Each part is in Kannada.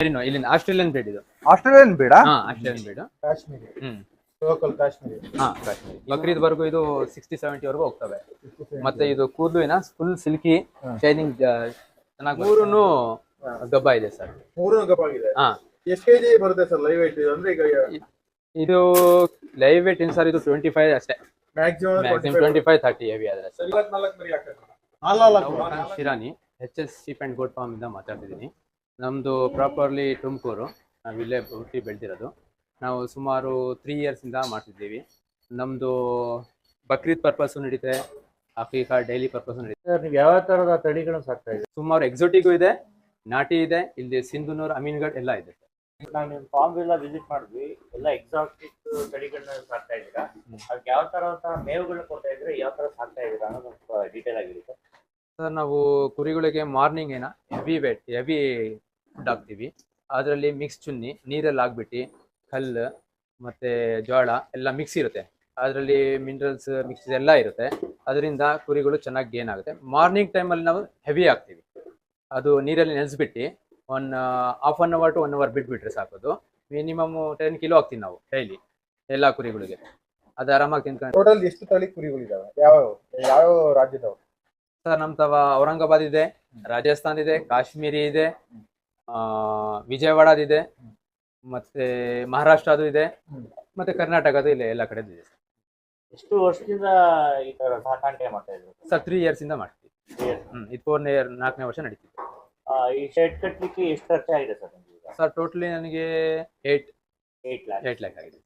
ಮೆರಿನೋ ಇಲ್ಲಿಂದ ಆಸ್ಟ್ರೇಲಿಯನ್ ಬ್ರೀಡ್ ಇದು. ಆಸ್ಟ್ರೇಲಿಯನ್ ಬೇಡ. ಹಾ Australian breed. Kashmiri. Local Kashmiri. ಹಾ ಕಾಶ್ಮೀರಿ. ಬಕ್ರೀದ್ ವರ್ಗು ಇದು 60-70 ವರೆಗೂ ಹೋಗ್ತವೆ. ಮತ್ತೆ ಇದು ಕೂದಲು ಫುಲ್ ಸಿಲ್ಕಿ ಶೈನಿಂಗ್ ಚೆನ್ನಾಗಿ. ಮೂರೂನು ಗಬ್ಬ ಇದೆ ಸರ್. ಮೂರೂನು ಗಬ್ಬ ಆಗಿದೆ. ಹಾ. ಎಷ್ಟು ಕೆಜಿ ಬರುತ್ತೆ ಸರ್ ಲೈವ್ ವೇಟ್ ಅಂದ್ರೆ ಈಗ? ಇದು ಲೈವ್ ವೇಟ್ ಏನು ಸರ್, ಇದು 25 ಅಷ್ಟೇ. ಮ್ಯಾಕ್ಸಿಮಮ್ 25-30 ಹೆವಿ ಆದ್ರೆ ಸರ್. 24 ಮರಿ ಹಾಕ್ತಾರೆ. Shirani HS sheep and goat farm ಇಂದ ಮಾತಾಡ್ತಿದ್ದೀನಿ. ನಮ್ದು ಪ್ರಾಪರ್ಲಿ ತುಮಕೂರು. ನಾವು ಇಲ್ಲೇ ಹುಟ್ಟಿ ಬೆಳೆದಿರೋದು. ನಾವು ಸುಮಾರು 3 ಇಯರ್ಸ್ ಇಂದ ಮಾಡ್ತಿದ್ದೀವಿ. ನಮ್ದು ಬಕ್ರೀದ್ ಪರ್ಪಸ್ ನಡೀತೆ, ಅಫೀಕಾ ಡೈಲಿ ಪರ್ಪಸ್ ನಡೀತೆ. ಸರ್ ನೀವು ಯಾವ ತರದ ತಳಿಗಳನ್ನು ಸಾಕ್ತಾ ಇದ್ದೀರಿ? ಸುಮಾರು ಎಕ್ಸೋಟಿಗೂ ಇದೆ, ನಾಟಿ ಇದೆ, ಇಲ್ಲಿ ಸಿಂಧುನೂರು, ಅಮೀನ್ಗಢ್ ಎಲ್ಲ ಇದೆ. ನಾವು ನಿಮ್ಮ ಫಾರ್ಮ್ ಎಲ್ಲ ವಿಸಿಟ್ ಮಾಡಿದ್ವಿ, ಎಲ್ಲ ಎಕ್ಸಾಟಿಕ್ ತಳಿಗಳನ್ನ ಸಾಕ್ತಾ ಇದ್ದೀರಾ. ಅದಕ್ಕೆ ಯಾವ ತರದ ಮೇವುಗಳನ್ನ ಕೊಡ್ತಾ ಇದ್ರೆ, ಯಾವ ತರ ಸಾಕ್ತಾ ಇದ್ದೀರಾ ಅನ್ನೋದು ಸ್ವಲ್ಪ ಡೀಟೇಲ್ ಆಗಿರುತ್ತೆ ಸರ್. ನಾವು ಕುರಿಗಳಿಗೆ ಮಾರ್ನಿಂಗ್ ಹೆವಿ ಫುಡ್ ಹಾಕ್ತೀವಿ. ಅದರಲ್ಲಿ ಮಿಕ್ಸ್ ಚುನ್ನಿ ನೀರಲ್ಲಿ ಹಾಕ್ಬಿಟ್ಟು ಕಲ್ಲು ಮತ್ತೆ ಜೋಳ ಎಲ್ಲ ಮಿಕ್ಸ್ ಇರುತ್ತೆ. ಅದರಲ್ಲಿ ಮಿನರಲ್ಸ್ ಮಿಕ್ಸ್ ಎಲ್ಲ ಇರುತ್ತೆ. ಅದರಿಂದ ಕುರಿಗಳು ಚೆನ್ನಾಗಿ ಗೇನ್ ಆಗುತ್ತೆ. ಮಾರ್ನಿಂಗ್ ಟೈಮಲ್ಲಿ ನಾವು ಹೆವಿ ಹಾಕ್ತೀವಿ. ಅದು ನೀರಲ್ಲಿ ನೆನೆಸ್ಬಿಟ್ಟು half an hour to 1 hour ಬಿಟ್ಬಿಟ್ರೆ ಸಾಕೋದು. ಮಿನಿಮಮ್ 10 ಕಿಲೋ ಹಾಕ್ತೀವಿ ನಾವು ಡೈಲಿ ಎಲ್ಲ ಕುರಿಗಳಿಗೆ. ಅದು ಆರಾಮಾಗಿ ತಿನ್ಕೊಂಡು. ಟೋಟಲ್ ಎಷ್ಟು ತಳಿ ಕುರಿಗಳಿದಾವೆ? ಯಾವ ರಾಜ್ಯದವು ಸರ್? ನಮ್ಮ ತವ ಔರಂಗಾಬಾದ್ ಇದೆ, ರಾಜಸ್ಥಾನ್ ಇದೆ, ಕಾಶ್ಮೀರಿ ಇದೆ, ವಿಜಯವಾಡದಿದೆ, ಮತ್ತೆ ಮಹಾರಾಷ್ಟ್ರದು ಇದೆ, ಮತ್ತೆ ಕರ್ನಾಟಕದ ಇಲ್ಲ, ಎಲ್ಲ ಕಡೆದು ಇದೆ. ಎಷ್ಟು ವರ್ಷದಿಂದ ಈ ತರ ಸಾಕಾಣಿಕೆ ಮಾಡ್ತಾ ಇದ್ರು ಸರ್? 3 ಇಯರ್ಸ್ ಇಂದ ಮಾಡ್ತೀವಿ. ಇದು 4ನೇ ವರ್ಷ ನಡೀತಿದೆ. ಈ ಶೆಡ್ ಕಟ್ಟಲಿಕ್ಕೆ ಎಷ್ಟು ಖರ್ಚಾಗಿದೆ ಸರ್ ನಿಮಗೆ? ಸರ್ ಟೋಟಲಿ ನನಗೆ 8 ಲ್ಯಾಕ್ ಆಗಿದೆ.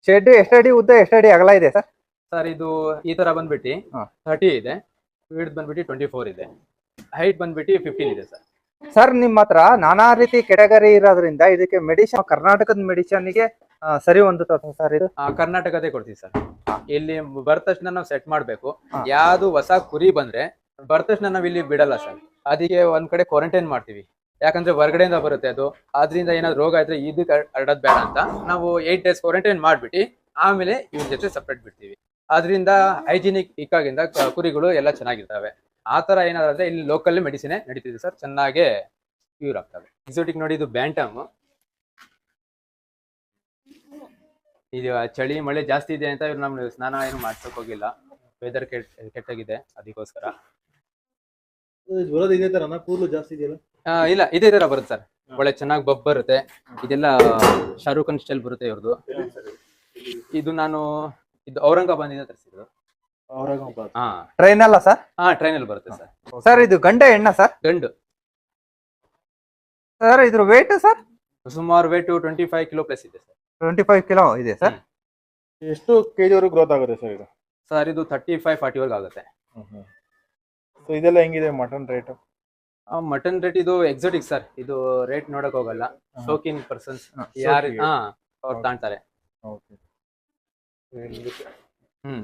ಶೆಡ್ ಎಷ್ಟು ಅಡಿ ಉದ್ದ, ಎಷ್ಟು ಅಡಿ ಅಗಲ ಇದೆ ಸರ್? ಸರ್ ಇದು ಈ ತರ ಬಂದ್ಬಿಟ್ಟು 30 ಇದೆ, ವಿಡ್ತ್ ಬಂದ್ಬಿಟ್ಟು 24 ಇದೆ, ಹೈಟ್ ಬಂದ್ಬಿಟ್ಟು 15 ಇದೆ ಸರ್. ಸರ್ ನಿಮ್ಮ ಹತ್ರ ನಾನಾ ರೀತಿ ಕೆಟಗರಿ ಇರೋದ್ರಿಂದ ಇದಕ್ಕೆ ಮೆಡಿಸಿನ್ ಕರ್ನಾಟಕದ ಮೆಡಿಸಿನ್ಗೆ ಸರಿ ಹೊಂದುತ್ತೆ ಸರ್ ಇದು? ಕರ್ನಾಟಕದೇ ಕೊಡ್ತೀವಿ ಸರ್. ಇಲ್ಲಿ ಬರದ ತಕ್ಷಣ ನಾವು ಸೆಟ್ ಮಾಡ್ಬೇಕು. ಯಾವ್ದು ಹೊಸ ಕುರಿ ಬಂದ್ರೆ ಬರದ ತಕ್ಷಣ ನಾವ್ ಇಲ್ಲಿ ಬಿಡಲ್ಲ ಸರ್. ಅದಕ್ಕೆ ಒಂದ್ ಕಡೆ ಕ್ವಾರಂಟೈನ್ ಮಾಡ್ತೀವಿ. ಯಾಕಂದ್ರೆ ಹೊರಗಡೆಯಿಂದ ಬರುತ್ತೆ ಅದು. ಆದ್ರಿಂದ ಏನಾದ್ರು ರೋಗ ಇದ್ರೆ ಇದಕ್ಕೆ ಹರಡೋದ್ ಬೇಡ ಅಂತ ನಾವು 8 ಡೇಸ್ ಕ್ವಾರಂಟೈನ್ ಮಾಡ್ಬಿಟ್ಟು ಆಮೇಲೆ ಇವ್ರ ಜೊತೆ ಸಪ್ರೇಟ್ ಬಿಡ್ತೀವಿ. ಆದ್ರಿಂದ ಹೈಜಿನಿಕ್ ಇಕ್ಕಾಗಿಂದ ಕುರಿಗಳು ಎಲ್ಲ ಚೆನ್ನಾಗಿರ್ತವೆ. ಆ ತರ ಏನಾದ್ರೆ ಇಲ್ಲಿ ಲೋಕಲ್ ಮೆಡಿಸಿನ್ ನಡೀತಿದೆ ಸರ್, ಚೆನ್ನಾಗೆ ಕ್ಯೂರ್ ಆಗ್ತವೆ. ಎಕ್ಸೋಟಿಕ್ ನೋಡಿ, ಇದು ಬ್ಯಾಂಟಮ್. ಇದು ಚಳಿ ಮಳೆ ಜಾಸ್ತಿ ಇದೆ ಅಂತ ಇವ್ರು ನಮ್ಗೆ ಸ್ನಾನ ಏನು ಮಾಡ್ಸಕ್ ಹೋಗಿಲ್ಲ. ವೆದರ್ ಕೆಟ್ಟಾಗಿದೆ, ಅದಕ್ಕೋಸ್ಕರ. ಇದೇ ತರ ಕೂದಲು ಜಾಸ್ತಿ ಇದೆಯಲ್ಲ? ಇಲ್ಲ, ಇದೇ ತರ ಬರುತ್ತೆ ಸರ್. ಒಳ್ಳೆ ಚೆನ್ನಾಗಿ ಬಬ್ ಬರುತ್ತೆ. ಇದೆಲ್ಲ ಶಾರುಖ್ ಖಾನ್ ಸ್ಟೈಲ್ ಬರುತ್ತೆ ಇವ್ರದ್ದು. ಇದು ಇದು ಔರಂಗಾಬಾದಿಂದ ತರಿಸಿದ್ರು. ಟ್ರೈನ್ ಅಲ್ಲ ಸರ್? ಟ್ರೈನ್ ಅಲ್ಲಿ ಬರುತ್ತೆ ಸರ್. ಸರ್ ಇದು ಗಂಡ ಹೆಣ್ಣ ಸರ್? ಗಂಡು ಸರ್. ಇದ್ರ ವೇಟ್ ಸರ್? ಸುಮಾರು ವೇಟ್ 25 ಕಿಲೋ ಪ್ಲಸ್ ಇದೆ ಸರ್. 25 ಕಿಲೋ ಇದೆ ಸರ್. ಎಷ್ಟು ಕೆಜಿ ವರೆಗೂ ಗ್ರೋತ್ ಆಗುತ್ತೆ ಸರ್ ಇದು? ಸರ್ ಇದು 35-40 ವರೆಗೂ ಆಗುತ್ತೆ. ಇದೆಲ್ಲ ಹೆಂಗಿದೆ ಮಟನ್ ರೇಟ್? ಮಟನ್ ರೇಟ್ ಇದು ಎಕ್ಸೋಟಿಕ್ ಸರ್. ಇದು ರೇಟ್ ನೋಡಕ್ ಹೋಗಲ್ಲ. ಶೋಕಿನ್ ಪರ್ಸನ್ಸ್ ಯಾರು ಅವ್ರು ತಾಣ್ತಾರೆ.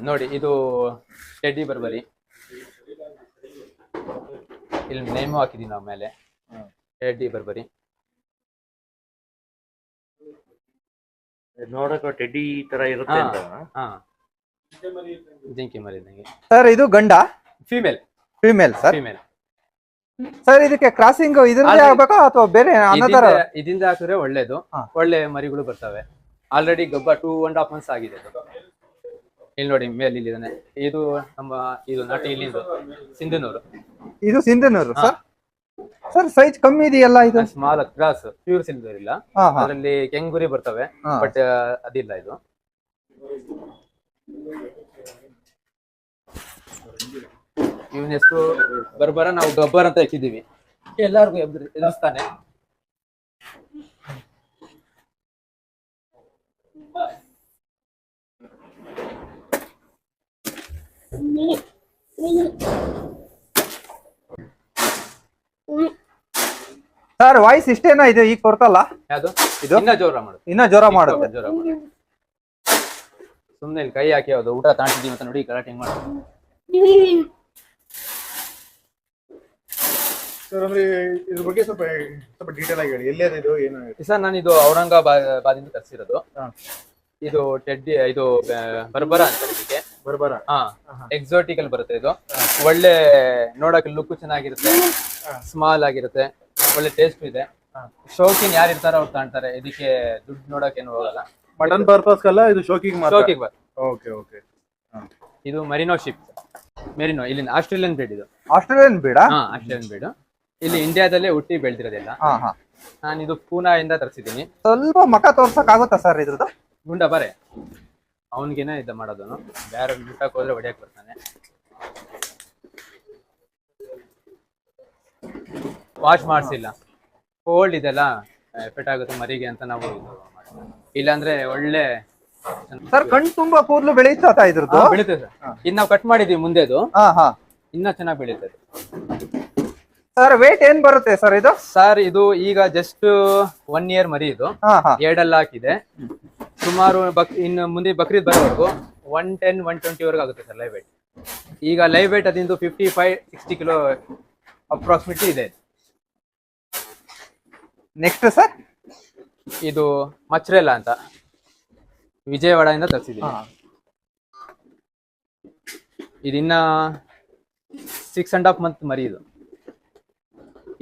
ನೋಡಿ, ಇದು ಟೆಡ್ಡಿ ಬರ್ಬರಿ. ಇಲ್ಲಿ ನೇಮು ಹಾಕಿದೀವಿ ನಾವು ಮೇಲೆ, ಟೆಡ್ಡಿ ಬರ್ಬರಿ. ನೋಡಕ್ಕೆ ಟೆಡ್ಡಿ ತರ ಇರುತ್ತೆ ಅಂತ. ಜಿಂಕಿ ಮರಿ ನಂಗೆ. ಸರ್ ಇದು ಗಂಡ? Female sir. Female sir. ಇದಕ್ಕೆ ಕ್ರಾಸಿಂಗ್ ಇದ್ರಲ್ಲೇ ಆಗ್ಬೇಕಾ ಅಥವಾ ಬೇರೆ ಇದರಿಂದ ಹಾಕಿದ್ರೆ ಒಳ್ಳೇದು. ಒಳ್ಳೆ ಮರಿಗಳು ಬರ್ತವೆ. ಆಲ್ರೆಡಿ ಗಬ್ಬ 2.5 months ಆಗಿದೆ. ಇಲ್ಲಿ ನೋಡಿ, ಮೇಲೆ ಇಲ್ಲಿದ್ದಾನೆ. ಇದು ನಾಟಿ ಇಲ್ಲಿಂದು ಸಿಂಧನೂರು. ಇದು ಸಿಂಧನೂರು ಸರ್. ಸರ್ ಸೈಜ್ ಕಮ್ಮಿ ಇದೆಯಲ್ಲ ಇದು? ಸ್ಮಾಲ್ ಕ್ರಾಸ್, ಪ್ಯೂರ್ ಸಿಲ್ವರ್ ಇಲ್ಲ. ಅದರಲ್ಲಿ ಕೆಂಗುರಿ ಬರ್ತವೆ, ಬಟ್ ಅದಿಲ್ಲ ಇದು. ಇವನ ಹೆಸರು ಬರ್ಬರ. ನಾವು ಗಬ್ಬರ್ ಅಂತ ಇಟ್ಟಿದೀವಿ. ಎಲ್ಲಾರ್ಗು ಎದುರಿಸ್ತಾನೆ. ಸರ್ ವಾಯ್ಸ್ ಇಷ್ಟೇನಾ ಇದು ಈಗ ಕೊಡ್ತಲ್ಲ? ಯಾವುದು ಇದು? ಇನ್ನ ಜೋರ ಮಾಡುತ್ತೆ. ಸುಮ್ನೆ ಇಲ್ಲಿ ಕೈ ಹಾಕಿ ಯಾವ್ದು ಊಟ ತಾಂಟಿದೀವಿ ಅಂತ ನೋಡಿ ಗಲಾಟೆ ಮಾಡಿ. ಸರ್ ಅಂದ್ರೆ ಇದ್ರ ಬಗ್ಗೆ ಸ್ವಲ್ಪ ಡೀಟೇಲ್ ಆಗಿ ಹೇಳಿ. ಎಲ್ಲಿದೆ ಇದು, ಏನು ಸರ್? ನಾನು ಇದು ಔರಂಗಾಬಾದಿಂದ ತರಿಸಿರೋದು. ಇದು ಟೆಡ್ಡಿ, ಇದು ಬರ್ಬರ ಅಂತ ಇದಕ್ಕೆ. ಬರ್ಬರ? ಎಕ್ಸೋಟಿಕ್ ಅಲ್ಲಿ ಬರುತ್ತೆ ಇದು. ಒಳ್ಳೆ ನೋಡಕ್ಕೆ ಲುಕ್ ಚೆನ್ನಾಗಿರುತ್ತೆ, ಸ್ಮಾಲ್ ಆಗಿರುತ್ತೆ, ಒಳ್ಳೆ ಟೇಸ್ಟ್ ಇದೆ. ಶೋಕಿನ್ ಯಾರು ಇರ್ತಾರೋ ಅವ್ರು ತಾಂತಾರೆ, ಇದಕ್ಕೆ ದುಡ್ಡು ನೋಡೋಕೇನು ಹೋಗಲ್ಲ. ಮಟನ್ ಪರ್ಪಸ್ ಅಲ್ಲ, ಇದು ಶೋಕಿಗೆ ಮಾತ್ರ. ಶೋಕಿಗೆ ಬರ್. Okay okay. ಇದು ಮರಿನೋ ಶಿಪ್, ಮೆರಿನೋ ಇಲ್ಲಿಂದ ಆಸ್ಟ್ರೇಲಿಯನ್ ಬ್ರೀಡ್ ಇದು. ಆಸ್ಟ್ರೇಲಿಯನ್ ಬೇಡ. ಹಾ, ಆಸ್ಟ್ರೇಲಿಯನ್ ಬ್ರೀಡ್. ಇಲ್ಲಿ ಇಂಡಿಯಾದಲ್ಲೇ ಹುಟ್ಟಿ ಬೆಳೆದಿರೋದಿಲ್ಲ. ನಾನು ಇದು ಪೂನಾದಿಂದ ತರಿಸಿದ್ದೀನಿ. ಸ್ವಲ್ಪ ಮಕ ತೋರ್ಸಕ್ ಆಗುತ್ತಾ ಸರ್ ಇದ್ರದ್ದು? ಗುಂಡ ಬರೆ ಅವನಿಗೇನೆ ಇದು ಮಾಡೋದನು, ಬೇರೆ ಮುಟ್ಟಕ್ಕೆ ಹೋದ್ರೆ ಹೊಡಿಯಕ್ ಬರ್ತಾನೆ. ವಾಶ್ ಮಾಡಿಸಿಲ್ಲ, ಕೋಲ್ಡ್ ಇದೆಲ್ಲ ಎಫೆಕ್ಟ್ ಆಗುತ್ತೆ ಮರಿಗೆ ಅಂತ ನಾವು ಇದು ಮಾಡ್ತೀವಿ. ಇಲ್ಲಾಂದ್ರೆ ಒಳ್ಳೆ ಸರ್ ಕಣ್ ತುಂಬಾ ಕೂದಲು ಬೆಳೀತಾ ಇದ್ರದ್ದು? ಬೆಳೀತದೆ ಸರ್. ಇದ್ ನಾವು ಕಟ್ ಮಾಡಿದೀವಿ ಮುಂದೆದು, ಇನ್ನ ಚೆನ್ನಾಗಿ ಬೆಳೀತದೆ. ಸರ್ ವೇಟ್ ಏನ್ ಬರುತ್ತೆ ಸರ್ ಇದು? ಸರ್ ಇದು ಈಗ ಜಸ್ಟ್ 1 year ಮರಿ ಇದು. ಎರಡಲ್ಲ ಹಾಕಿದೆ. ಸುಮಾರು ಇನ್ನು ಮುಂದೆ ಬಕ್ರೀದ್ ಬರೋವರೆಗೂ 110, 120 ವರೆಗೂ ಆಗುತ್ತೆ ಸರ್ ಲೈವ್ ವೇಟ್. ಈಗ ಲೈವ್ ವೇಟ್ ಅದಿಂದು 55-60 ಕಿಲೋ ಅಪ್ರಾಕ್ಸಿಮೇಟ್ಲಿ ಇದೆ. ನೆಕ್ಸ್ಟ್ ಸರ್ ಇದು ಮಚ್ರೆಲ್ಲ ಅಂತ ವಿಜಯವಾಡದಿಂದ ತರಿಸಿದ್ದೀನಿ. ಇದಿನ್ನ 6.5 month ಮರಿ ಇದು.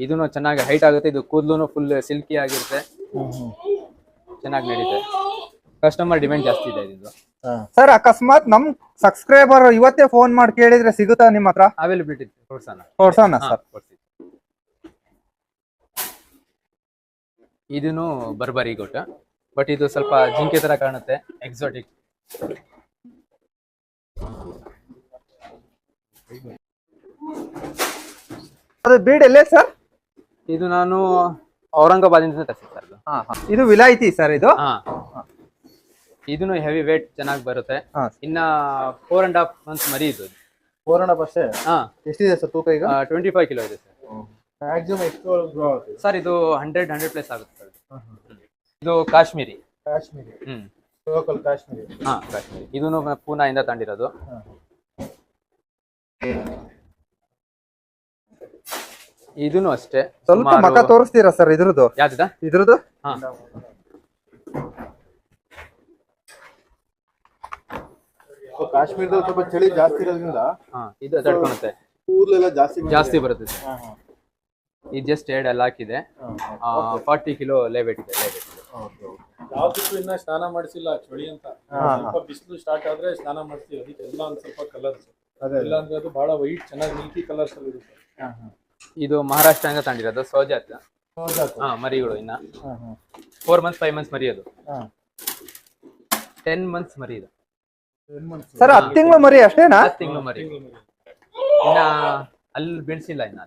ಇದನ್ನು ಚೆನ್ನಾಗಿ ಹೈಟ್ ಆಗುತ್ತೆ. ಇದು ಕೂದಲು ಫುಲ್ ಸಿಲ್ಕಿ ಆಗಿರುತ್ತೆ, ಚೆನ್ನಾಗಿ ನಡೀತೆ. ಕಸ್ಟಮರ್ ಡಿಮ್ಯಾಂಡ್ ಜಾಸ್ತಿ ಇದೆ ಇದು. ಸರ್ ಅಕಸ್ಮಾತ್ ನಮ್ ಸಬ್ಸ್ಕ್ರೈಬರ್ ಇವತ್ತೇ ಫೋನ್ ಮಾಡಿ ಕೇಳಿದ್ರೆ ಸಿಗುತ್ತಾ ನಿಮ್ಮ ಹತ್ರ? ಅವೈಲಬಿಲಿಟಿ ತೋರ್ಸೋಣ ಸರ್. ಇದನ್ನು ಬರ್ಬರಿ ಗೊಟ್ಟ, ಬಟ್ ಇದು ಸ್ವಲ್ಪ ಜಿಂಕೆ ತರ ಕಾಣುತ್ತೆ, ಎಕ್ಸಾಟಿಕ್. ಅದು ಬೀಡ್ ಎಲ್ಲೇ ಸರ್? ಇದು ನಾನು ಔರಂಗಾಬಾದಿಂದ ತರಿಸಿದೆ ಸರ್. ಇದು ವಿಲಾಯಿತಿ ಸರ್ ಇದು? ಇದನ್ನು ಹೆವಿ ವೇಟ್ ಚೆನ್ನಾಗಿ ಬರುತ್ತೆ. ಇನ್ನ 4.5 months ಮರಿ ಇದು. 4.5 ಅಷ್ಟೇ? ಎಷ್ಟಿದೆ ಸರ್ ತೂಕ ಈಗ? 25 ಕಿಲೋ ಇದೆ ಸರ್. ಮ್ಯಾಕ್ಸಿಮಮ್ ಎಷ್ಟು ಗ್ರೋ ಆಗುತ್ತೆ ಸರ್? ಇದು 100 ಪ್ಲಸ್ ಆಗುತ್ತೆ ಸರ್. ಇದು ಕಾಶ್ಮೀರಿ. ಲೋಕಲ್ ಕಾಶ್ಮೀರಿ. ಕಾಶ್ಮೀರಿ. ಇದನ್ನು ಪೂನಾದಿಂದ ತಂದಿರೋದು. ಇದನ್ನು ಅಷ್ಟೇ. ಸ್ವಲ್ಪ ಮಕ ತೋರಿಸ್ತೀರಾ ಸರ್ ಇದ್ರದ್ದು? ಇದ್ರದ್ದು ಕಾಶ್ಮೀರದಲ್ಲಿ ಸ್ವಲ್ಪ ಚಳಿ ಜಾಸ್ತಿ ಇರೋದ್ರಿಂದ ಇದು ತಡ್ಕೊಳುತ್ತೆ, ಕೂದಲೆಲ್ಲ ಜಾಸ್ತಿ ಬರುತ್ತೆ. ಇದು ಜಸ್ಟ್ ಎಲ್ಲ ಹಾಕಿದೆ. 40 ಕಿಲೋ ಲೇವೇಟ್ ಇದೆ. ಯಾವ್ದಕ್ಕೂ ಇನ್ನ ಸ್ನಾನ ಮಾಡಿಸಿಲ್ಲ, ಚಳಿ ಅಂತ. ಸ್ವಲ್ಪ ಬಿಸಿಲು ಸ್ಟಾರ್ಟ್ ಆದ್ರೆ ಸ್ನಾನ ಮಾಡ್ತೀವಿ. ಅದಕ್ಕೆಲ್ಲ ಒಂದ್ ಸ್ವಲ್ಪ ಕಲರ್ಸ್, ಇಲ್ಲ ಅಂದ್ರೆ ಅದು ಬಹಳ ವೈಟ್ ಚೆನ್ನಾಗಿ ಮಿಲ್ಕಿ ಕಲರ್ಸ್ ಅಲ್ಲಿ ಇರುತ್ತೆ. ಇದು ಮಹಾರಾಷ್ಟ್ರದಿಂದ ತಂದಿರೋದು ಸೋಜಾತ್ ಮರಿಗಳು. ಇನ್ನ 4 months 5 months ಮರಿ ಅದು. 10 months ಮರಿ ಇದು ಸರ್. 10 ತಿಂಗಳು ಮರಿ ಅಷ್ಟೇನಾ? 10 ತಿಂಗಳು ಮರಿ. ಇನ್ನ ಅಲ್ಲಿ ಬೆಳೆಸಿಲ್ಲ. ಇನ್ನ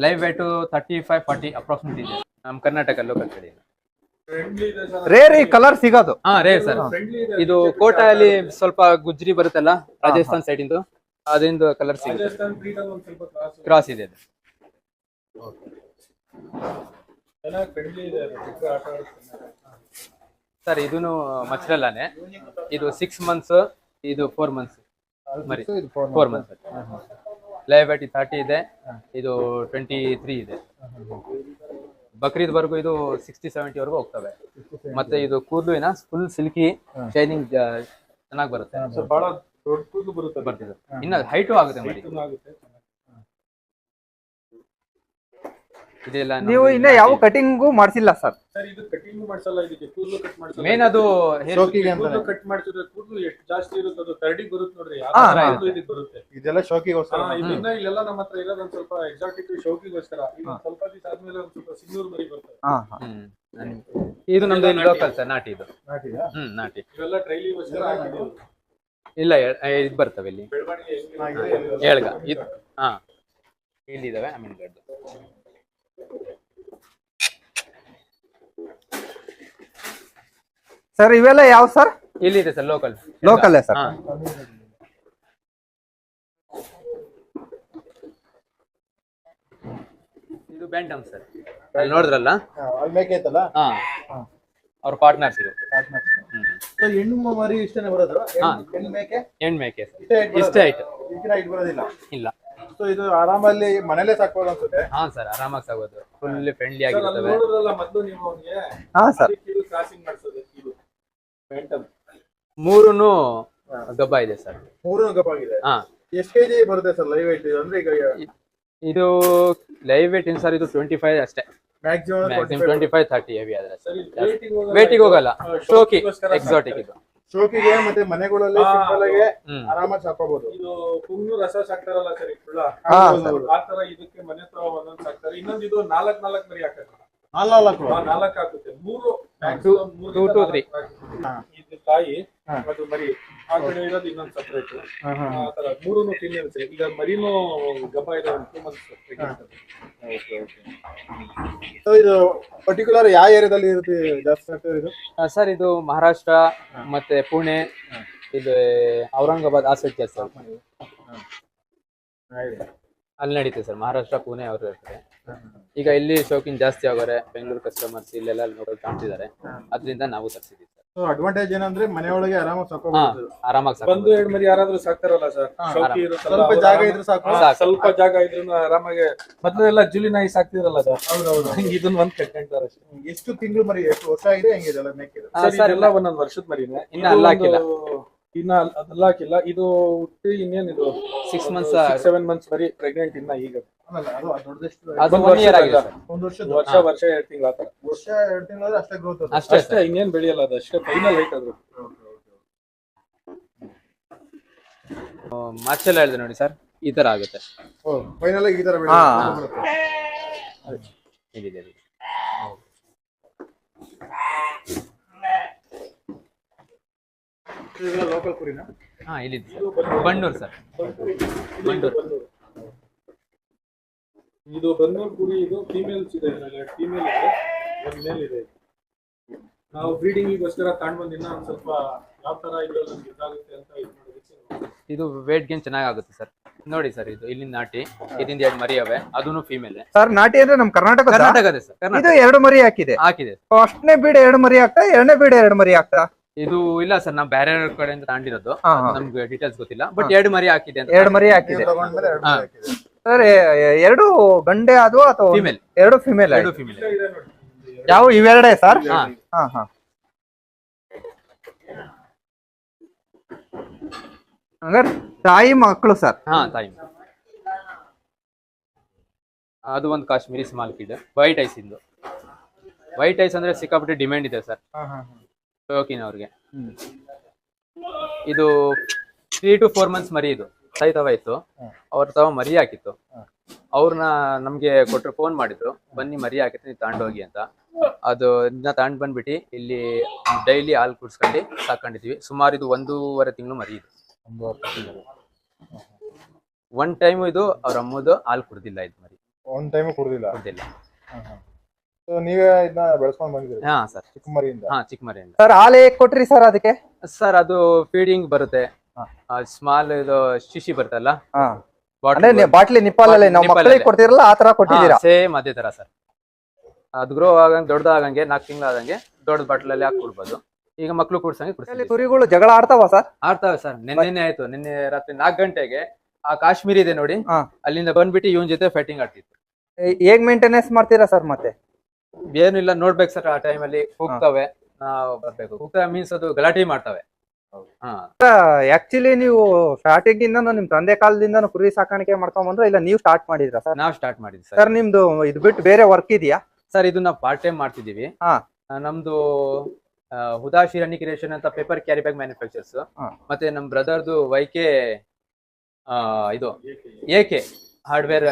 ಲೈವ್ ವೇಟ್ 35-40 ಅಪ್ರಾಕ್ಸಿಮೇಟ್ ಇದೆ ನಮ್ಮ ಕರ್ನಾಟಕ ಲೋಕಲ್ ಕಡೆ. ರೇರ್ ಈ ಕಲರ್ ಸಿಗೋದು? Rare sir. ಇದು ಕೋಟೆಯಲ್ಲಿ ಸ್ವಲ್ಪ ಗುಜ್ರಿ ಬರುತ್ತಲ್ಲ, ರಾಜಸ್ಥಾನ್ ಸೈಡ್ ಇಂದು, ಅದರಿಂದ ಕಲರ್ ಸಿಗುತ್ತೆ. ಕ್ರಾಸ್ ಇದೆ. ಸರ್ ಇದೂನು ಮಚ್ಚರಲ್ಲಾನೆ. ಇದು 6 months, ಇದು 4 months ಮರಿ. 4 months. ಲೈವ್ ವೇಟ್ 30 ಇದೆ, ಇದು 23 ಇದೆ. ಬಕ್ರೀದ್ ವರ್ಗು ಇದು 60-70 ವರೆಗೂ ಹೋಗ್ತವೆ. ಮತ್ತೆ ಇದು ಕೂದಲು ಫುಲ್ ಸಿಲ್ಕಿ ಶೈನಿಂಗ್ ಚೆನ್ನಾಗಿ ಬರುತ್ತೆ. ಬಹಳ ದೊಡ್ಡ ಕೂದಲು ಬರ್ತಿದೆ. ಇನ್ನ ಹೈಟು ಆಗುತ್ತೆ ಮರಿ. ಇದೆಲ್ಲ ನೀವು ಇನ್ನ ಯಾವ ಕಟಿಂಗು ಮಾಡಿಸಿಲ್ಲ ಸರ್? ಸರ್ ಇದು ಕಟಿಂಗ್ ಮಾಡ್ಸಲ್ಲ, ಇದಕ್ಕೆ ಕೂದಲು ಕಟ್ ಮಾಡ್ಸಲ್ಲ. ಮೇನ್ ಅದು ಕೂದಲು ಕಟ್ ಮಾಡ್ಸಿದ್ರೆ ಕೂದಲು ಎಷ್ಟು ಜಾಸ್ತಿ ಇರುತ್ತೆ ಅದು ಕರಡಿಗೆ ಬರುತ್ತೆ ನೋಡ್ರಿ, ಇದಕ್ಕೆ ಬರುತ್ತೆ. ಇದೆಲ್ಲ ಶೋಕಿಗೋಸ್ಕರ. ಇದನ್ನ ಇಲ್ಲೆಲ್ಲ ನಮ್ಮ ಹತ್ರ ಇರೋದು ಒಂದ್ ಸ್ವಲ್ಪ ಎಕ್ಸಾಟಿಕ್ ಶೋಕಿಗೋಸ್ಕರ. ಸ್ವಲ್ಪ ದಿವಸ ಆದ್ಮೇಲೆ ಒಂದ್ ಸ್ವಲ್ಪ ಸಿಂಧೂರ್ ಮರಿ ಬರ್ತದೆ. ಇದು ನಮ್ದು ಲೋಕಲ್ ಸರ್, ನಾಟಿ ಇದು. ನಾಟಿ. ಇವೆಲ್ಲ ಟ್ರೈಲಿಗೋಸ್ಕರ ಹಾಕಿದ್ದೀವಿ. ಇಲ್ಲ ಇದು ಬರ್ತವೆ ಇಲ್ಲಿ ಏಳ್ಗ. ಇಲ್ಲಿದಾವೆ. ಸರ್ ಇವೆಲ್ಲ ಯಾವ ಸರ್? ಇಲ್ಲಿದೆ ಸರ್ ಲೋಕಲ್. Local sir. ಇದು ಬ್ಯಾಂಟಮ್ ಸರ್, ಅಲ್ಲಿ ನೋಡಿದ್ರಲ್ಲ, ಅವ್ರ ಪಾರ್ಟ್ನರ್ಸ್ ಇದು. ಹೆಣ್ಣು ಮರಿ ಇಷ್ಟನೇ ಬರೋದು? ಹೆಣ್ಣು ಮೇಕೆ ಇಷ್ಟೇ ಆಯ್ತು, ಬರೋದಿಲ್ಲ. ಇಲ್ಲ. ಸೊ ಇದು ಆರಾಮಲ್ಲಿ ಮನೇಲೆ ಸಾಕ್ಬೋದು ಅನ್ಸುತ್ತೆ. ಸರ್ ಆರಾಮಾಗಿ ಸಾಗೋದು, ಫುಲ್ ಫ್ರೆಂಡ್ಲಿ ಆಗಿರ್ತವೆ. ಮೊದಲು ನೀವು ಅವನಿಗೆ ಕ್ರಾಸಿಂಗ್ ಮಾಡಿಸೋದು. ಇದು ಬ್ಯಾಂಟಮ್ 3 ಗಬ್ಬ ಇದೆ ಸರ್. 3 ಗಬ್ಬ ಆಗಿದೆ. ಎಷ್ಟು ಕೆಜಿ ಬರುತ್ತೆ ಸರ್ ಲೈವ್ ವೇಟ್? ಅಂದ್ರೆ ಈಗ ಇದು ಲೈವ್ ವೇಟ್ ಏನು ಸರ್ ಇದು 25 ಅಷ್ಟೇ, ಮ್ಯಾಕ್ಸಿಮಮ್ ಮ್ಯಾಕ್ಸಿಮಮ್ 25-30 ಹೆವಿ ಆದ್ರೆ ಸರಿ ವೇಟಿಗೆ ಹೋಗಲ್ಲ. ಶೋಕಿ ಎಕ್ಸಾಟಿಕ್ ಇದು. ಶೋಕಿಗೆ ಮತ್ತೆ ಮನೆಗಳಲ್ಲಿ ಸಿಂಪಲ್ ಆಗಿ ಆರಾಮಾಗಿ ಸಾಕೋಬಹುದು. ಇದು ಕುಂಗ್ಳು ರಸ ಸಾಕ್ತಾರಲ್ಲ ಸರ್ ಕುಳ್ಳ, ಹಾ, ಆ ತರ ಇದಕ್ಕೆ ಮನೆ ತರ ಒಂದೊಂದು ಸಾಕ್ತಾರೆ. ಇನ್ನೊಂದು ಇದು 4 ಮರಿ ಹಾಕತ್ತೆ, 4 ಹಾಕುತ್ತೆ. 3 2 to 3 ಇದು ತಾಯಿ ಅದು ಮರಿ, ಆ ಕಡೆ ಇರೋದು ಇನ್ನೊಂದು ಸಪ್ರೇಟ್. ಆ ತರ 3 ಫೀಮೇಲ್ಸ್. ಈಗ ಮರಿನೂ ಗಬ್ಬ ಇದೆ, 2 months pregnant. ಸೊ ಇದು ಪರ್ಟಿಕ್ಯುಲರ್ ಯಾವ ಏರಿಯಾದಲ್ಲಿ ಇರುತ್ತೆ ಜಾಸ್ತಿ ಆಗ್ತದೆ ಇದು? ಸರ್ ಇದು ಮಹಾರಾಷ್ಟ್ರ ಮತ್ತೆ ಪುಣೆ, ಇದು ಔರಂಗಾಬಾದ್ ಆ ಸೈಡ್ ಜಾಸ್ತಿ ಆಗುತ್ತೆ. ಅಲ್ಲಿ ನಡೀತದೆ ಸರ್, ಮಹಾರಾಷ್ಟ್ರ ಪುಣೆ ಅವರು ಇರ್ತಾರೆ. ಈಗ ಇಲ್ಲಿ ಶೌಕಿನ್ ಜಾಸ್ತಿ ಆಗೋರೆ, ಬೆಂಗಳೂರು ಕಸ್ಟಮರ್ಸ್ ಇಲ್ಲೆಲ್ಲ ನೋಡೋದು ಕಾಣ್ತಿದ್ದಾರೆ, ಅದರಿಂದ ನಾವು ತರಿಸಿದ್ದೀವಿ ಸರ್. ಸೊ ಅಡ್ವಾಂಟೇಜ್ ಏನಂದ್ರೆ ಮನೆಯೊಳಗೆ ಆರಾಮಾಗಿ ಸಾಕೋಬಹುದು. ಆರಾಮಾಗಿ ಒಂದು 2 ಮರಿ ಯಾರಾದ್ರೂ ಸಾಕ್ತಾರಲ್ಲ ಸರ್, ಶೌಕಿ ಇರುತ್ತಲ್ಲ, ಸ್ವಲ್ಪ ಅವ್ರು ಜಾಗ ಆರಾಮಾಗಿ- ಇದ್ರೆ ಸಾಕು. ಸ್ವಲ್ಪ ಜಾಗ ಇದ್ರು ಆರಾಮಾಗಿ. ಮೊದಲೆಲ್ಲ ಜುಲಿ ನಾಯಿ ಸಾಕ್ತಿರಲ್ಲ ಸರ್, ಹೌದೌದು. ಇದನ್ನ ಒಂದ್ ಕಟ್ಕೊಂತಾರೆ ಅಷ್ಟೇ. ಎಷ್ಟು ತಿಂಗಳು ಮರಿ, ಎಷ್ಟು ವರ್ಷ ಇದೆ, ಹೆಂಗಿದೆ ಎಲ್ಲ ಮೇಕಿದೆ? ಸರ್ ಇದೆಲ್ಲ ಒಂದೊಂದು ವರ್ಷದ ಮರಿನೇ. ಇನ್ನ ಅಲ್ಲ ಹಾಕಿಲ್ಲ. ಇನ್ನ ಅದೆಲ್ಲ ಹಾಕಿಲ್ಲ. ಇದು ಹುಟ್ಟಿ ಇನ್ನೇನ್ ಇದು 6 months 7 months ಮರಿ ಪ್ರೆಗ್ನೆಂಟ್ ಇನ್ನ ಈಗ. ಅಲ್ಲ, ಅದು ದೊಡ್ಡದೆಷ್ಟು? ಅದು ಒಂದು 1 year ಆಗಿದೆ ಸರ್. ಒಂದು ವರ್ಷದ ವರ್ಷ 2 ತಿಂಗಳು ಆತರ ವರ್ಷ 2 ತಿಂಗಳಾದ್ರೆ ಅಷ್ಟೇ ಗ್ರೋತ್ ಅದು. ಅಷ್ಟೇ ಅಷ್ಟೇ, ಇನ್ನೇನ್ ಬೆಳೆಯಲ್ಲ. ಅದು ಅಷ್ಟೇ ಫೈನಲ್ ಹೈಟ್ ಅದು. ಮಾರ್ಚೆಲ್ಲ ಹೇಳಿದೆ ನೋಡಿ ಸರ್, ಈ ತರ ಆಗುತ್ತೆ. ಫೈನಲ್ ಆಗಿ ಈ ತರ ಹಾ. ಇದಿದೆ. ಲೋಕಲ್ ಕುರಿನ? ಹಾ ಇಲ್ಲಿದೆ ಸರ್, ಬಂಡೂರು ಸರ್, ಬಂಡೂರು. ಇದು ಬನ್ನೂರು ಕುರಿ. ಇದು ಫೀಮೇಲ್ಸ್ ಇದೆ, 2 ಫೀಮೇಲ್ ಇದೆ, 1 ಮೇಲ್ ಇದೆ. ನಾವು ಬ್ರೀಡಿಂಗಿಗೋಸ್ಕರ ತಗೊಂಡ್ ಬಂದಿನ ಒಂದ್ ಸ್ವಲ್ಪ ಯಾವ ತರ ಇದ್ರಲ್ಲಿ ನಮ್ಗೆ ಇದಾಗುತ್ತೆ ಅಂತ ಇದು ಮಾಡೋದಕ್ಕೆ. ಇದು ವೇಟ್ ಗೇನ್ ಚೆನ್ನಾಗುತ್ತೆ ಸರ್. ನೋಡಿ ಸರ್, ಇದು ಇಲ್ಲಿಂದ ನಾಟಿ, ಇದರಿಂದ 2 ಮರಿ ಅವೆ, ಅದೂನು ಫೀಮೇಲ್. ಸರ್ ನಾಟಿ ಅಂದ್ರೆ ನಮ್ ಕರ್ನಾಟಕ ಕರ್ನಾಟಕದೇ ಸರ್, ಇದು ಕರ್ನಾಟಕ 2 ಮರಿ ಹಾಕಿದೆ. ಹಾಕಿದೆ. ಫಸ್ಟ್ನೇ ಬೀಡ್ 2 ಮರಿ ಹಾಕ್ತಾ, 2ನೇ ಬೀಡ್ 2 ಮರಿ ಹಾಕ್ತಾ? ಇದು ಇಲ್ಲ ಸರ್, ನಾವು ಬೇರೆ ಕಡೆಯಿಂದ ತಗೊಂಡಿರೋದು, ಹಾ, ಹಾ. ನಮ್ಗೆ ಡೀಟೇಲ್ಸ್ ಗೊತ್ತಿಲ್ಲ, ಬಟ್ 2 ಮರಿ ಹಾಕಿದೆ ಅಂತ. 2 ಮರಿ ಹಾಕಿದೆ. ತಗೊಂಡ್ಮೇಲೆ 2 ಹಾ. ಹಾಕಿದೆ. ಸರ್ 2 ಗಂಡೆ ಆದ್ವು ಅಥವಾ ಫೀಮೇಲ್, 2 ಫಿಮೇಲ್? 2 ಫೀಮೇಲ್. ಇದೆ ನೋಡಿ. ಯಾವ ಇವೆರಡೇ ಸರ್? ಹಾ, ಹಾ ಹಾ. ಹಂಗಾರೆ ತಾಯಿ ಮಕ್ಕಳು ಸರ್? ಹಾ ತಾಯಿ. ಅದು ಒಂದು Kashmiri small kid, white eyes ಇಂದು. ವೈಟ್ ಐಸ್ ಅಂದ್ರೆ ಸಿಕ್ಕಾಪಟ್ಟೆ ಡಿಮ್ಯಾಂಡ್ ಇದೆ ಸರ್ ಶೋಕಿನ್ ಅವ್ರಿಗೆ. ಇದು 3 to 4 months ಮರಿ. ಇದು ಸಾಯ್ತವಾಯ್ತು, ಅವ್ರ ತಾವ ಮರಿ ಹಾಕಿತ್ತು. ಅವ್ರನ್ನ ನಮ್ಗೆ ಕೊಟ್ಟರು, ಫೋನ್ ಮಾಡಿದ್ರು, ಬನ್ನಿ ಮರಿ ಹಾಕಿತ್ತು, ನೀವು ತಗೊಂಡೋಗಿ ಅಂತ. ಅದು ಇದನ್ನ ತಗೊಂಡ್ ಬಂದ್ಬಿಟ್ಟು ಇಲ್ಲಿ ಡೈಲಿ ಹಾಲು ಕುಡ್ಸ್ಕೊಂಡು ಸಾಕೊಂಡಿದ್ವಿ. ಸುಮಾರು ಇದು 1.5 ತಿಂಗಳು ಮರಿ ಇದು. 1 ಟೈಮ್ ಇದು ಅವ್ರ ಅಮ್ಮದು ಹಾಲು ಕುಡ್ದಿಲ್ಲ, ಇದು ಮರಿ ಒಂದ್ ಟೈಮ್ ಕುಡ್ದಿಲ್ಲ. ಕುಡ್ದಿಲ್ಲ. ಸೊ ನೀವೇ ಇದನ್ನ ಬೆಳೆಸ್ಕೊಂಡ್ ಬಂದಿದ್ದೀರಿ ಹಾ ಸರ್, ಚಿಕ್ಕ ಮರಿಯಿಂದ? ಹಾ ಚಿಕ್ಕ ಮರಿಯಿಂದ. ಸರ್ ಹಾಲು ಹೇಗ್ ಕೊಟ್ರಿ ಸರ್ ಅದಕ್ಕೆ? ಸರ್ ಅದು ಫೀಡಿಂಗ್ ಬರುತ್ತೆ, ಸ್ಮಾಲ್ ಇದು ಶಿಶಿ ಬರುತ್ತಲ್ಲ, ಹಾ. ಬಾಟಲ್ ಅಂದ್ರೆ ಬಾಟ್ಲಿ ನಿಪ್ಪಲಲ್ಲಿ ನಾವು ನಿಪ್ಪಲಲ್ಲಿ. ಮಕ್ಕಳಿಗೆ ಕೊಡ್ತಿರಲ್ಲ ಆ ತರ ಕೊಟ್ಟಿದ್ದೀರಾ? ಸೇಮ್ ಅದೇ ತರ ಸರ್. ಅದು ಗ್ರೋ ಆಗಂಗೆ ದೊಡ್ಡದಾಗಂಗೆ 4 ತಿಂಗಳು ಆದಂಗೆ ದೊಡ್ಡ ಬಾಟ್ಲಲ್ಲಿ ಹಾಕಿ ಕೊಡ್ಬೋದು. ಈಗ ಮಕ್ಳು ಕುಡ್ಸಂಗೆ ಇಲ್ಲಿ ಕುಡಿಸ್ತೀವಿ. ಕುರಿಗಳು ಜಗಳ ಆಡ್ತಾವ ಸರ್? ಆಡ್ತಾವೆ ಸರ್. ನಿನ್ನೆ ಆಯ್ತು, ನಿನ್ನೆ ರಾತ್ರಿ 4 ಗಂಟೆಗೆ ಆ ಕಾಶ್ಮೀರಿ ಇದೆ ನೋಡಿ, ಹಾ. ಅಲ್ಲಿಂದ ಬಂದ್ಬಿಟ್ಟು ಇವನ್ ಜೊತೆ ಫೈಟಿಂಗ್ ಆಡ್ತಿತ್ತು. ಹೇಗ್ ಮೇಂಟೆನೆನ್ಸ್ ಮಾಡ್ತೀರಾ ಸರ್ ಮತ್ತೆ? ಏನಿಲ್ಲ, ನೋಡ್ಬೇಕು ಸರ್, ಆ ಟೈಮಲ್ಲಿ ಹೋಗ್ತವೆ, ನಾವು ಬರ್ಬೇಕು. ಹೋಗ್ತವೆ ಮೀನ್ಸ್ ಅದು ಗಲಾಟೆ ಮಾಡ್ತವೆ. ಹಾ, ಆಕ್ಚುಲಿ ನೀವು ಸ್ಟಾರ್ಟಿಂಗ್ ಇಂದ ನಿಮ್ ತಂದೆ ಕಾಲದಿಂದ ಕುರಿ ಸಾಕಾಣಿಕೆ ಮಾಡ್ಕೊಂಡ್ ಬಂದ್ರೆ ಇಲ್ಲ ನೀವು ಸ್ಟಾರ್ಟ್ ಮಾಡಿದ್ರಾ ಸರ್? ನಾವು ಸ್ಟಾರ್ಟ್ ಮಾಡಿದ್ವಿ ಸರ್ ಸರ್. ನಿಮ್ದು ಇದು ಬಿಟ್ಟು ಬೇರೆ ವರ್ಕ್ ಇದೆಯಾ? ಸರ್ ಇದು ನಾವು ಪಾರ್ಟ್ ಟೈಮ್ ಮಾಡ್ತಿದೀವಿ. ಹಾ. ನಮ್ದು ಹುದಾ ಶಿರಾನಿ ಕ್ರಿಯೇಷನ್ ಅಂತ ಪೇಪರ್ ಕ್ಯಾರಿ ಬ್ಯಾಗ್ ಮ್ಯಾನುಫ್ಯಾಕ್ಚರ್ಸ್, ಹಾ. ಮತ್ತೆ ನಮ್ ಬ್ರದರ್ದು ವೈಕೆ ಇದು ಏಕೆ ಹಾರ್ಡ್ವೇರ್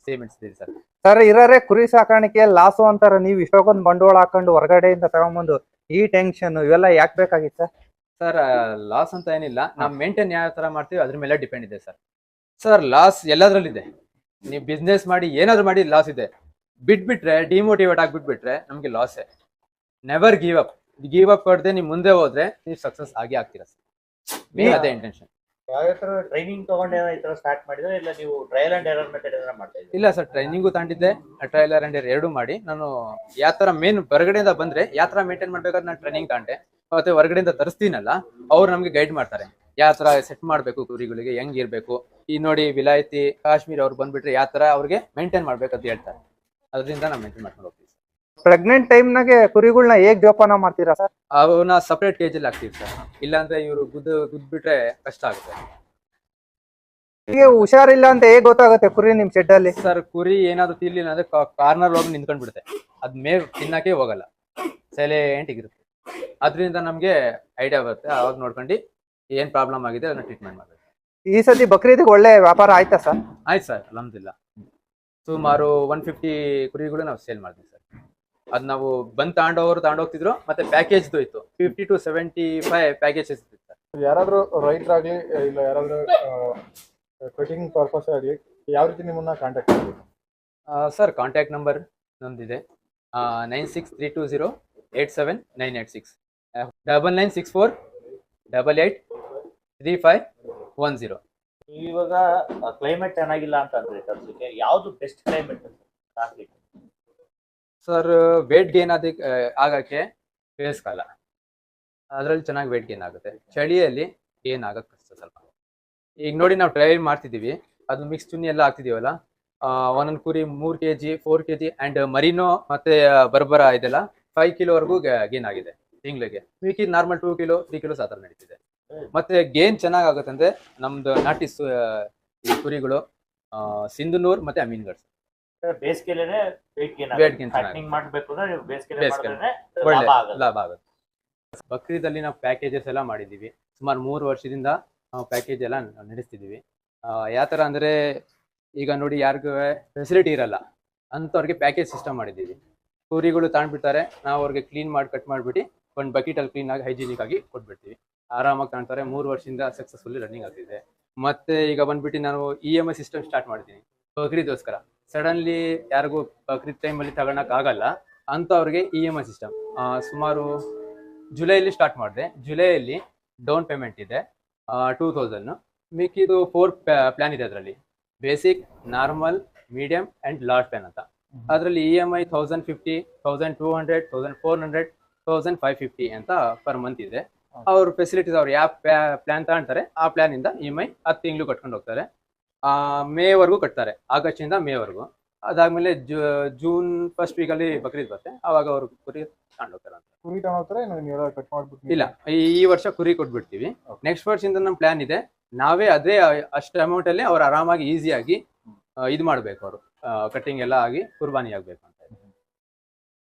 ಸೇಮೆಂಟ್ಸ್ ಇದೆ ಸರ್. ಸರ್ ಇರೋರೆ ಕುರಿ ಸಾಕಾಣಿಕೆ ಲಾಸು ಅಂತಾರ, ನೀವು ಇಷ್ಟೊಂದು ಬಂಡವಾಳ ಹಾಕೊಂಡು ಹೊರಗಡೆಯಿಂದ ತಗೊಂಬಂದು ಈ ಟೆನ್ಷನ್ ಇವೆಲ್ಲ ಯಾಕೆ ಬೇಕಾಗಿತ್ತು ಸರ್? ಸರ್ ಲಾಸ್ ಅಂತ ಏನಿಲ್ಲ, ನಾವು ಮೇಂಟೈನ್ ಯಾವ ತರ ಮಾಡ್ತೀವಿ ಅದ್ರ ಮೇಲೆ ಡಿಪೆಂಡ್ ಇದೆ ಸರ್. Sir loss ಎಲ್ಲದ್ರಲ್ಲಿದೆ. ನೀವು ಬಿಸ್ನೆಸ್ ಮಾಡಿ ಏನಾದ್ರು ಮಾಡಿ ಲಾಸ್ ಇದೆ. ಬಿಟ್ಬಿಟ್ರೆ ಡಿಮೋಟಿವೇಟ್ ಆಗ್ಬಿಟ್ಬಿಟ್ರೆ ನಮ್ಗೆ ಲಾಸೇ. Never give up. Give up ಕೊಡದೆ ನೀವು ಮುಂದೆ ಹೋದ್ರೆ ನೀವು ಸಕ್ಸಸ್ ಆಗಿ ಆಗ್ತೀರಾ ಸರ್. ಮೇನ್ ಅದೇ ಇಂಟೆನ್ಷನ್. ಯಾವ ತರ ಟ್ರೈನಿಂಗ್ ತಗೊಂಡು ಈ ತರ ಸ್ಟಾರ್ಟ್ ಮಾಡಿದ್ರೆ, ಇಲ್ಲ ನೀವು ಟ್ರಯಲ್ ಅಂಡ್ ಎರರ್ ಮೆಥಡ್ ಏನಾರ ಮಾಡ್ತಾ ಇದ್ದೀರಾ? ಇಲ್ಲ ಸರ್, ಟ್ರೈನಿಂಗು ತಗೊಂಡಿದ್ದೆ, ಟ್ರೈಲರ್ ಅಂಡ್ ಎರಡು ಮಾಡಿ. ನಾನು ಯಾವ ತರ ಮೇನ್ ಹೊರಗಡೆಯಿಂದ ಬಂದ್ರೆ ಯಾವ ತರ ಮೇಂಟೈನ್ ಮಾಡ್ಬೇಕಾದ್ರೆ ನಾನು ಟ್ರೈನಿಂಗ್ ತಗೊಂಡೆ. ಮತ್ತೆ ಹೊರಗಡೆಯಿಂದ ತರಿಸ್ತೀನಲ್ಲ, ಅವ್ರು ನಮ್ಗೆ ಗೈಡ್ ಮಾಡ್ತಾರೆ, ಯಾವ ತರ ಸೆಟ್ ಮಾಡ್ಬೇಕು ಕುರಿಗಳಿಗೆ, ಹೆಂಗ್ ಇರ್ಬೇಕು. ಈ ನೋಡಿ ವಿಲಾಯತಿ ಕಾಶ್ಮೀರ್ ಅವ್ರು ಬಂದ್ಬಿಟ್ರೆ ಯಾವ ತರ ಅವ್ರಿಗೆ ಮೇಂಟೈನ್ ಮಾಡ್ಬೇಕು ಅಂತ ಹೇಳ್ತಾರೆ. ಅದರಿಂದ ನಾವು ಮೇಂಟೈನ್ ಮಾಡ್ಕೊಂಡು ಹೋಗ್ತೀವಿ. ಪ್ರೆಗ್ನೆಂಟ್ ಟೈಮ್ನಾಗೆ ಕುರಿಗಳನ್ನ ಹೇಗ್ ಜೋಪಾನ ಮಾಡ್ತೀರಾ ಸರ್? ಅವನ್ನ ಸಪ್ರೇಟ್ ಕೇಜಲ್ಲಿ ಹಾಕ್ತೀವಿ ಸರ್. ಇಲ್ಲಾಂದ್ರೆ ಇವರು ಗುದ್ಬಿಟ್ರೆ ಕಷ್ಟ ಆಗುತ್ತೆ. ಈಗ ಹುಷಾರಿಲ್ಲ ಅಂತ ಹೇಗ್ ಗೊತ್ತಾಗುತ್ತೆ ಕುರಿ ನಿಮ್ ಶೆಡ್ ಅಲ್ಲಿ? ಸರ್ ಕುರಿ ಏನಾದ್ರು ತಿನ್ಲಿಲ್ಲ ಅಂದ್ರೆ ಕಾರ್ನರ್ ಹೋಗಿ ನಿಂತ್ಕೊಂಡ್ ಬಿಡುತ್ತೆ. ಅದ್ ಮೇವ್ ತಿನ್ನಕ್ಕೆ ಹೋಗಲ್ಲ, ಸೈಲೆಂಟ್ ಇರುತ್ತೆ. ಅದರಿಂದ ನಮ್ಗೆ ಐಡಿಯಾ ಬರುತ್ತೆ, ಅವಾಗ ನೋಡ್ಕೊಂಡು ಏನ್ ಪ್ರಾಬ್ಲಮ್ ಆಗಿದೆ ಅದನ್ನ ಟ್ರೀಟ್ಮೆಂಟ್ ಮಾಡ್ಬೇಕು. ಈ ಸತಿ ಬಕ್ರೀದಿಗೆ ಒಳ್ಳೆ ವ್ಯಾಪಾರ ಆಯ್ತಾ ಸರ್? ಆಯ್ತು ಸರ್, ಅಲ್ಹಮ್ದುಲಿಲ್ಲಾ. ಸುಮಾರು 150 ಕುರಿಗಳು ನಾವು ಸೇಲ್ ಮಾಡ್ತೀವಿ ಸರ್. ಅದ್ ನಾವು ಬಂದ್ ತಗೊಂಡೋಗ್ತಿದ್ರು, ಮತ್ತೆ ಪ್ಯಾಕೇಜ್ದು ಇತ್ತು 50 to 75 ಪ್ಯಾಕೇಜಸ್ ಇತ್ತು ಸರ್. ಯಾರಾದ್ರೂ ರೈತರಾಗ್ಲಿ ಇಲ್ಲ ಯಾರಾದ್ರೂ ಕಟಿಂಗ್ ಪರ್ಪಸ್ ಆಗ್ಲಿ ಯಾವ ರೀತಿ ನಿಮ್ಮನ್ನ ಕಾಂಟ್ಯಾಕ್ಟ್ ಮಾಡಬೇಕು? ಸರ್ ಕಾಂಟ್ಯಾಕ್ಟ್ ನಂಬರ್ ನಮ್ದಿದೆ 9632087986 9964883510. ಇವಾಗ ಕ್ಲೈಮೇಟ್ ಚೆನ್ನಾಗಿಲ್ಲ ಅಂತ ಅಂದ್ರೆ ತರ್ಸಕ್ಕೆ ಯಾವ್ದು ಬೆಸ್ಟ್ ಕ್ಲೈಮೇಟ್ ಸಾಕ್ಲಿಕ್ಕೆ? ಸರ್ ವೇಟ್ ಗೇನ್ ಆಗಕ್ಕೆ ಬೇಸಿಗೆಕಾಲ, ಅದರಲ್ಲಿ ಚೆನ್ನಾಗಿ ವೇಟ್ ಗೇನ್ ಆಗುತ್ತೆ. ಚಳಿಯಲ್ಲಿ ಗೇನ್ ಆಗಕ್ಕೆ ಕಷ್ಟ ಸ್ವಲ್ಪ. ಈಗ ನೋಡಿ ನಾವು ಟ್ರೈ ಮಾಡ್ತಿದ್ದೀವಿ, ಅದು ಮಿಕ್ಸ್ ಚುನ್ನಿ ಎಲ್ಲ ಹಾಕ್ತಿದೀವಲ್ಲ, ಒಂದೊಂದು ಕುರಿ 3 kg 4 kg ಅಂಡ್ ಮರಿನೋ ಮತ್ತೆ ಬರ್ಬರ ಇದೆಲ್ಲ 5 ಕಿಲೋವರೆಗೂ ಗೇನ್ ಆಗಿದೆ ತಿಂಗಳಿಗೆ. ಮಿಕ್ಕಿ ನಾರ್ಮಲ್ 2 ಕಿಲೋ 3 ಕಿಲೋ ಆ ಥರ ನಡೀತಿದೆ. ಮತ್ತೆ ಗೇನ್ ಚೆನ್ನಾಗಿ ಆಗುತ್ತೆ ಅಂದ್ರೆ ನಮ್ದು ನಾಟಿ ಈ ಕುರಿಗಳು ಸಿಂಧನೂರ್ ಮತ್ತೆ ಅಮೀನ್ಗಢ್. ಬೇಸಿಗೆಲೇನೆ weight gain Weight gain fattening ಮಾಡ್ಬೇಕು ಅಂದ್ರೆ ನೀವು ಬೇಸಿಗೆಲೆ ಬೇಸಿಗೆಲೆ ಮಾಡಿದ್ರೆ ಒಳ್ಳೆ ಲಾಭ ಆಗುತ್ತೆ. ಲಾಭ ಆಗುತ್ತೆ. ಬಕ್ರೀದಲ್ಲಿ ನಾವು ಪ್ಯಾಕೇಜಸ್ ಎಲ್ಲ ಮಾಡಿದ್ದೀವಿ. ಸುಮಾರು 3 ವರ್ಷದಿಂದ ನಾವು ಪ್ಯಾಕೇಜ್ ಎಲ್ಲ ನಡೆಸ್ತಿದ್ದೀವಿ. ಯಾವ ಥರ ಅಂದರೆ ಈಗ ನೋಡಿ ಯಾರಿಗೂ ಫೆಸಿಲಿಟಿ ಇರಲ್ಲ ಅಂಥವ್ರಿಗೆ ಪ್ಯಾಕೇಜ್ ಸಿಸ್ಟಮ್ ಮಾಡಿದ್ದೀವಿ. ಕುರಿಗಳು ತಗೊಂಡ್ಬಿಡ್ತಾರೆ, ನಾವು ಅವ್ರಿಗೆ ಕ್ಲೀನ್ ಮಾಡಿ ಕಟ್ ಮಾಡಿಬಿಟ್ಟು ಒಂದು ಬಕೆಟಲ್ಲಿ ಕ್ಲೀನಾಗಿ ಹೈಜಿನಿಕ್ ಆಗಿ ಕೊಟ್ಬಿಡ್ತೀವಿ. ಆರಾಮಾಗಿ ಕಾಣ್ತಾರೆ. 3 ವರ್ಷದಿಂದ ಸಕ್ಸಸ್ಫುಲ್ಲಿ ರನ್ನಿಂಗ್ ಆಗ್ತಿದೆ. ಮತ್ತೆ ಈಗ ಬಂದ್ಬಿಟ್ಟು ನಾನು EMI ಸಿಸ್ಟಮ್ ಸ್ಟಾರ್ಟ್ ಮಾಡಿದ್ದೀನಿ ಬಕ್ರೀದೋಸ್ಕರ. ಸಡನ್ಲಿ ಯಾರಿಗೂ ಬಕ್ರೀದ್ ಟೈಮಲ್ಲಿ ತಗೊಳಕ್ಕಾಗಲ್ಲ ಅಂಥವ್ರಿಗೆ EMI ಸಿಸ್ಟಮ್ ಸುಮಾರು ಜುಲೈಲಿ ಸ್ಟಾರ್ಟ್ ಮಾಡಿದೆ. ಜುಲೈಯಲ್ಲಿ ಡೌನ್ ಪೇಮೆಂಟ್ ಇದೆ 2000. ಮಿಕ್ಕಿದು 4 ಪ್ಲ್ಯಾನ್ ಇದೆ ಅದರಲ್ಲಿ, basic, normal, medium and large plan ಅಂತ. ಅದರಲ್ಲಿ EMI 1050, 1200, 1400, 1550 ಅಂತ ಪರ್ ಮಂತ್ ಇದೆ. ಅವ್ರ ಫೆಸಿಲಿಟೀಸ್ ಅವ್ರು ಯಾವ ಪ್ಲ್ಯಾನ್ ತಗೊಂತಾರೆ ಆ ಪ್ಲ್ಯಾನಿಂದ EMI 10 ತಿಂಗಳು ಕಟ್ಕೊಂಡು ಹೋಗ್ತಾರೆ. ಮೇವರೆಗೂ ಕಟ್ತಾರೆ, ಆಗಸ್ಟಿಂದ ಮೇವರೆಗೂ. ಅದಾದ್ಮೇಲೆ ಜೂನ್ ಫಸ್ಟ್ ವೀಕಲ್ಲಿ ಬಕ್ರೀದ್ ಬರುತ್ತೆ, ಅವಾಗ ಅವ್ರು ಕುರಿ ತಗೊಂಡು ಹೋಗ್ತಾರೆ ಅಂತ. ಕುರಿ ತಗೊಂಡ್ರೆ ನೀವೆಲ್ಲ ಕಟ್ ಮಾಡ್ಬಿಟ್ಟು ಇಲ್ಲ, ಈ ವರ್ಷ ಕುರಿ ಕೊಟ್ಬಿಡ್ತೀವಿ. ನೆಕ್ಸ್ಟ್ ವರ್ಷದಿಂದ ನಮ್ಮ ಪ್ಲಾನ್ ಇದೆ, ನಾವೇ ಅದೇ ಅಷ್ಟು ಅಮೌಂಟಲ್ಲಿ ಅವ್ರು ಆರಾಮಾಗಿ ಈಸಿಯಾಗಿ ಇದು ಮಾಡಬೇಕು, ಅವರು ಕಟ್ಟಿಂಗ್ ಎಲ್ಲ ಆಗಿ ಕುರ್ಬಾನಿ ಆಗಬೇಕು.